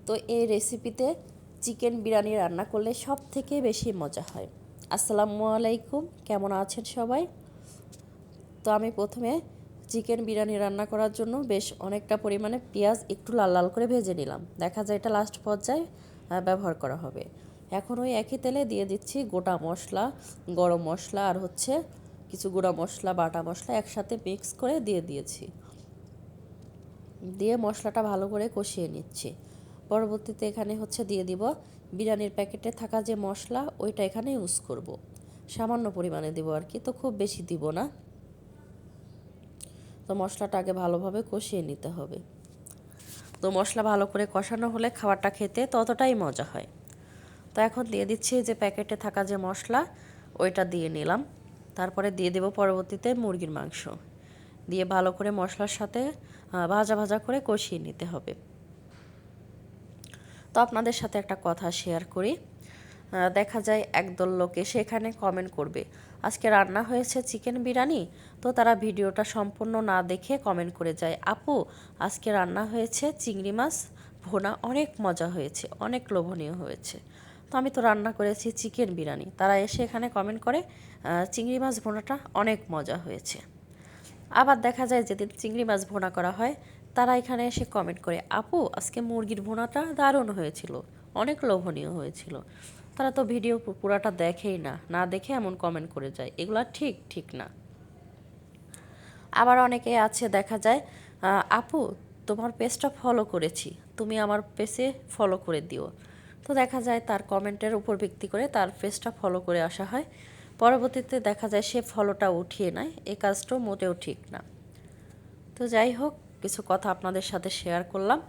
তো এই রেসিপিতে চিকেন বিরিয়ানি রান্না করলে সব থেকে বেশি মজা হয়। আসসালামু আলাইকুম, কেমন আছেন সবাই? তো আমি প্রথমে চিকেন বিরিয়ানি রান্না করার জন্য বেশ অনেকটা পরিমাণে পেঁয়াজ একটু লাল লাল করে ভেজে নিলাম। দেখা যায় এটা লাস্ট পর্যায়ে ব্যবহার করা হবে। এখন ওই একই তেলে দিয়ে দিচ্ছি গোটা মশলা, গরম মশলা আর কিছু গুঁড়া মশলা, বাটা মশলা একসাথে মিক্স করে দিয়ে দিয়েছি। দিয়ে মশলাটা ভালো করে কষিয়ে নিচ্ছি। পরবর্তীতে এখানে দিয়ে দিব বিরিয়ানির প্যাকেটে থাকা যে মশলা, ওইটা এখানে ইউজ করব। সামান্য পরিমাণে দিব আর কি, তো খুব বেশি দিব না। তো মশলাটা আগে ভালোভাবে কষিয়ে নিতে হবে। তো মশলা ভালো করে কষানো হলে খাবারটা খেতে ততটাই মজা হয়। তো এখন দিয়ে দিচ্ছি যে প্যাকেটে থাকা যে মশলা, ওইটা দিয়ে নিলাম। তারপরে দিয়ে দেব পরবর্তীতে মুরগির মাংস দিয়ে ভালো করে মশলার সাথে ভাজা ভাজা করে কষিয়ে নিতে হবে। তো আপনাদের সাথে একটা কথা শেয়ার করি। দেখা যায় একদল লোক এসে এখানে কমেন্ট করবে আজকে রান্না হয়েছে চিকেন বিরিয়ানি, তো তারা ভিডিওটা সম্পূর্ণ না দেখে কমেন্ট করে যায়, আপু আজকে রান্না হয়েছে চিংড়ি মাছ ভুনা, অনেক মজা হয়েছে, অনেক লোভনীয় হয়েছে। তো আমি তো রান্না করেছি চিকেন বিরিয়ানি। তারা এসে এখানে কমেন্ট করে চিংড়ি মাছ ভুনাটা অনেক মজা হয়েছে। আবার দেখা যায় যেদিন চিংড়ি মাছ ভুনা করা হয়, তারা এখানে এসে কমেন্ট করে, আপু আজকে মুরগির ভুনাটা দারুণ হয়েছিল, অনেক লোভনীয় হয়েছিল। তারা তো ভিডিও পুরাটা দেখেই না, না দেখে এমন কমেন্ট করে যায়, এগুলা ঠিক না। আবার অনেকে আছে দেখা যায়, আপু তোমার পেজটা ফলো করেছি, তুমি আমার পেজে ফলো করে দিও। তো দেখা যায় তার কমেন্টের উপর ভিত্তি করে তার পেজটা ফলো করে আসা হয়। পরবর্তীতে দেখা যায় সে ফলোটা উঠিয়ে নেয়, এই কাজটাও মোটেও ঠিক না। তো যাই হোক, কিছু কথা আপনাদের সাথে শেয়ার করলাম।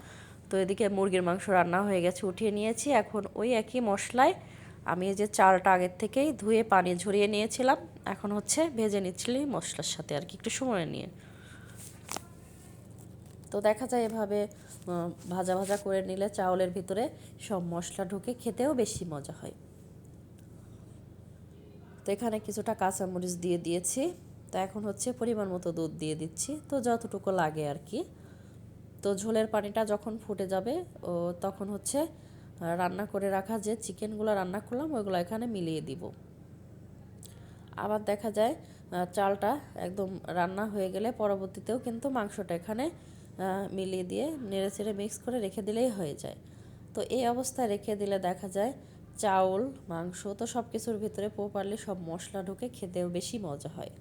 তো এদিকে মুরগির মাংস রান্না হয়ে গেছে, উঠিয়ে নিয়েছি। এখন ওই একই মশলায় আমি এই যে চালটা আগের থেকেই ধুয়ে পানি ঝরিয়ে নিয়েছিলাম, এখন ভেজে নিচ্ছিলি মশলার সাথে আর কি একটু সময় নিয়ে। তো দেখা যায় এভাবে ভাজা ভাজা করে নিলে চাউলের ভিতরে সব মশলা ঢুকে খেতেও বেশি মজা হয়। তো এখানে কিছুটা কাঁচামরিচ দিয়ে দিয়েছি। তো এখন পরিমাণ মতো দুধ দিয়ে দিচ্ছি, তো যতটুকু লাগে আর কি। তো ঝোলের পানিটা যখন ফুটে যাবে তখন রান্না করে রাখা যে চিকেনগুলো রান্না করলাম ওইগুলো এখানে মিলিয়ে দিব। আবার দেখা যায় চালটা একদম রান্না হয়ে গেলে পরবর্তীতেও কিন্তু মাংসটা এখানে মিলিয়ে দিয়ে নেড়ে চেড়ে মিক্স করে রেখে দিলেই হয়ে যায়। তো এই অবস্থায় রেখে দিলে দেখা যায় চাউল মাংস তো সব কিছুর ভিতরে প্রপারলি সব মশলা ঢুকে খেতেও বেশি মজা হয়।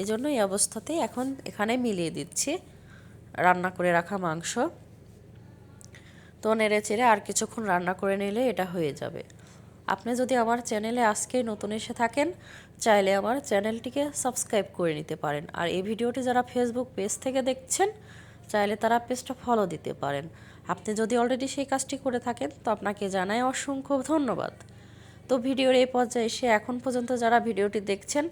এজন্য এই অবস্থাতেই এখন এখানে মিলিয়ে দিচ্ছি রান্না করে রাখা মাংস। তো নেড়ে চেড়ে আর কিছুক্ষণ রান্না করে নিলে এটা হয়ে যাবে। আপনি যদি আমার চ্যানেলে আজকেই নতুন এসে থাকেন, চাইলে আমার চ্যানেলটিকে সাবস্ক্রাইব করে নিতে পারেন। আর এই ভিডিওটি যারা ফেসবুক পেজ থেকে দেখছেন, চাইলে তারা পেজটা ফলো দিতে পারেন। আপনি যদি অলরেডি সেই কাজটি করে থাকেন, তো আপনাকে জানাই অসংখ্য ধন্যবাদ। তো ভিডিওর এই পর্যায়ে এসে এখন পর্যন্ত যারা ভিডিওটি দেখছেন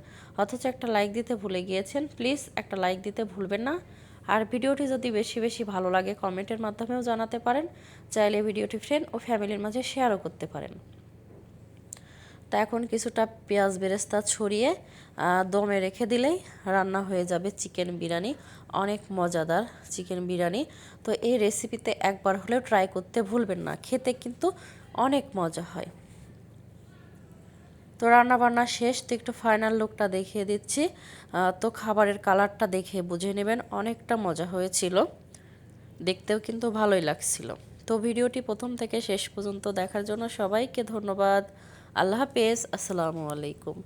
অথচ একটা লাইক দিতে ভুলে গিয়েছেন, প্লিজ একটা লাইক দিতে ভুলবেন না। আর ভিডিওটি যদি বেশি বেশি ভালো লাগে কমেন্টের মাধ্যমেও জানাতে পারেন, চাইলে ভিডিওটি ফ্রেন্ড ও ফ্যামিলির মাঝে শেয়ারও করতে পারেন। তা এখন কিছুটা পেঁয়াজ বেরেস্তা ছড়িয়ে দমে রেখে দিলেই রান্না হয়ে যাবে চিকেন বিরিয়ানি, অনেক মজাদার চিকেন বিরিয়ানি। তো এই রেসিপিতে একবার হলেও ট্রাই করতে ভুলবেন না, খেতে কিন্তু অনেক মজা হয়। তো রান্না বান্না শেষ, তো একটু ফাইনাল লুকটা দেখিয়ে দিচ্ছি। তো খাবারের কালারটা দেখে বুঝে নেবেন অনেকটা মজা হয়েছিল, দেখতেও কিন্তু ভালোই লাগছিল। তো ভিডিওটি প্রথম থেকে শেষ পর্যন্ত দেখার জন্য সবাইকে ধন্যবাদ। আল্লাহ হাফেজ, আসসালামু আলাইকুম।